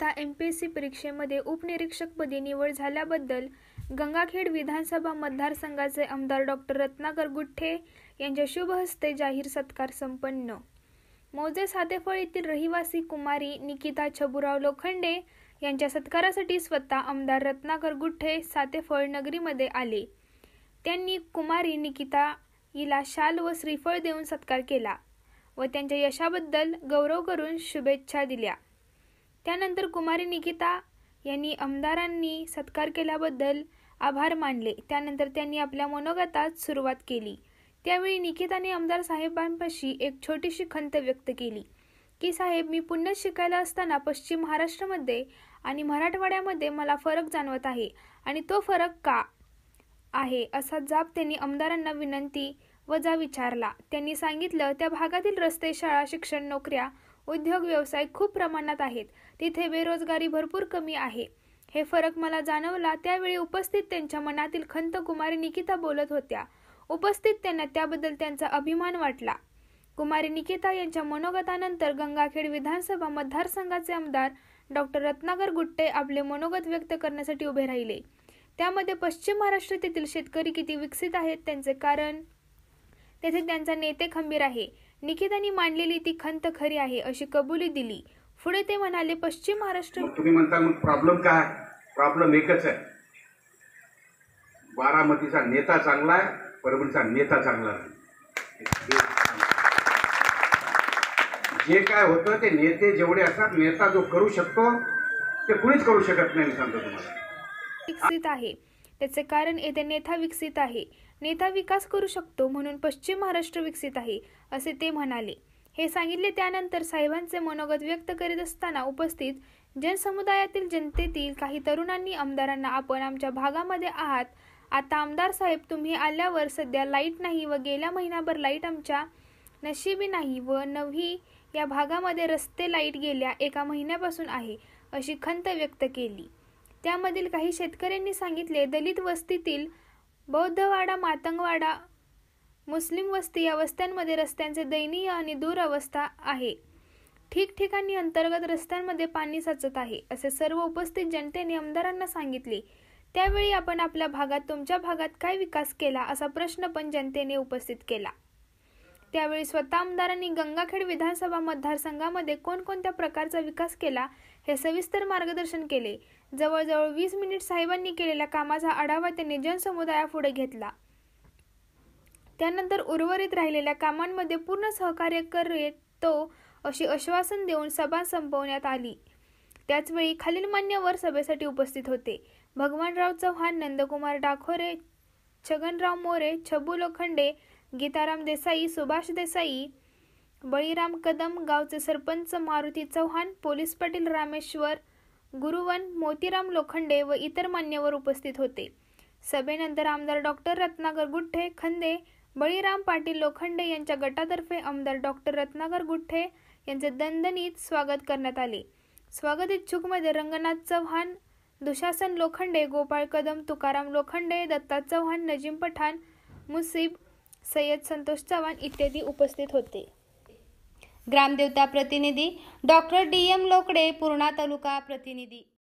Nikita MPSC परीक्षेमध्ये उपनिरीक्षकपदी निवड झाल्याबद्दल गंगाखेड विधानसभा मतदारसंघाचे आमदार डॉ. रत्नाकर गुट्टे यांच्या शुभ हस्ते जाहीर सत्कार संपन्न। मौजे सातेफळ येथील रहिवासी कुमारी निकिता छबुराव लोखंडे यांच्या सत्कारासाठी स्वतः आमदार रत्नाकर गुट्टे सातेफळ नगरीमध्ये आले। त्यांनी कुमारी निकिता हिला शाल व श्रीफळ देऊन सत्कार केला व त्यांच्या यशाबद्दल गौरव करून शुभेच्छा दिल्या। त्यानंतर कुमारी निकिता यांनी आमदारांनी सत्कार केल्याबद्दल आभार मानले। त्यानंतर त्यांनी आपल्या मनोगतात सुरुवात केली। त्यावेळी निकिताने आमदार साहेबांपाशी एक छोटीशी खंत व्यक्त केली की साहेब, मी पुण्यात शिकायला असताना पश्चिम महाराष्ट्रामध्ये आणि मराठवाड्यामध्ये मला फरक जाणवत आहे आणि तो फरक का आहे असा जाब त्यांनी आमदारांना विनंती वजा विचारला। त्यांनी सांगितलं, त्या भागातील रस्ते, शाळा, शिक्षण, नोकऱ्या, उद्योग, व्यवसाय खूप प्रमाणात आहेत। तिथे बेरोजगारी भरपूर कमी आहे। हे फरक मला जाणवला। त्यावेळी उपस्थित त्यांच्या मनातील खंत कुमारी निकिता बोलत होत्या। उपस्थित त्यांना त्याबद्दल त्यांचा अभिमान वाटला। कुमारी निकिता यांच्या मनोगतानंतर गंगाखेड विधानसभा मतदारसंघाचे आमदार डॉ. रत्नाकर गुट्टे आपले मनोगत व्यक्त करण्यासाठी उभे राहिले। त्यामध्ये पश्चिम महाराष्ट्रातील शेतकरी किती विकसित आहेत त्यांचे कारण, तेथे त्यांचा नेते खंबीर आहे। निकितांनी मांडलेली ती खंत खरी आहे अशी कबुली दिली। पुढे ते म्हणाले, पश्चिम महाराष्ट्र तुम्ही म्हणता मग प्रॉब्लेम काय? प्रॉब्लेम एकच आहे, बारामतीचा नेता चांगला आहे, परभणीचा नेता चांगला नाही। जे काय होतं ते नेते जेवढे असतात, नेता जो करू शकतो ते कुणीच करू शकत नाही। मी सांगतो तुम्हाला, विकसित आहे त्याचे कारण येथे नेता विकसित आहे। नेता विकास करू शकतो म्हणून पश्चिम महाराष्ट्र विकसित आहे असे ते म्हणाले। हे सांगितले त्यानंतर साहेबांचे मनोगत व्यक्त करीत असताना उपस्थित जनसमुदायातील जनतेतील काही तरुणांनी आमदारांना, आपण आमच्या भागामध्ये आहात, आता आमदार साहेब तुम्ही आल्यावर सध्या लाईट नाही व गेल्या महिनाभर लाईट आमच्या नशिबी नाही व नवही या भागामध्ये रस्ते लाईट गेल्या 1 महिन्यापासून आहे अशी खंत व्यक्त केली। त्यामधील काही शेतकऱ्यांनी सांगितले, दलित वस्तीतील बौद्धवाडा, मातंगवाडा, मुस्लिम वस्ती या वस्त्यांमध्ये रस्त्यांचे दयनीय आणि दुरवस्था आहे। ठिकठिकाणी अंतर्गत रस्त्यांमध्ये पाणी साचत आहे असे सर्व उपस्थित जनतेने आमदारांना सांगितले। त्यावेळी आपण आपल्या भागात, तुमच्या भागात काय विकास केला असा प्रश्न पण जनतेने उपस्थित केला। त्यावेळी स्वतः आमदारांनी गंगाखेड विधानसभा मतदारसंघामध्ये कोणकोणत्या प्रकारचा विकास केला हे सविस्तर मार्गदर्शन केले। जवळजवळ 20 मिनिट साहेबांनी केलेल्या कामाचा आढावा त्यांनी जनसमुदायापुढे घेतला। त्यानंतर उर्वरित राहिलेल्या कामांमध्ये पूर्ण सहकार्य करतो अशी आश्वासन देऊन सभा संपवण्यात आली। त्याचवेळी खालील मान्यवर सभेसाठी उपस्थित होते: भगवानराव चव्हाण, नंदकुमार डाखोरे, छगनराव मोरे, छबू लोखंडे, गीताराम देसाई, सुभाष देसाई, बळीराम कदम, गावचे सरपंच मारुती चव्हाण, पोलीस पाटील रामेश्वर गुरुवन, मोतीराम लोखंडे व इतर मान्यवर उपस्थित होते। सभेनंतर आमदार डॉ. रत्नाकर गुट्टे खंदे, बळीराम पाटील लोखंडे यांच्या गटातर्फे आमदार डॉ. रत्नाकर गुट्टे यांचे दणदणीत स्वागत करण्यात आले। स्वागत इच्छुकमध्ये रंगनाथ चव्हाण, दुशासन लोखंडे, गोपाळ कदम, तुकाराम लोखंडे, दत्ता चव्हाण, नजीम पठाण, मुसीब, सय्यद संतोष चव्हाण इत्यादी उपस्थित होते। ग्रामदेवता प्रतिनिधी डॉ. DM लोकडे, पूर्णा तालुका प्रतिनिधी।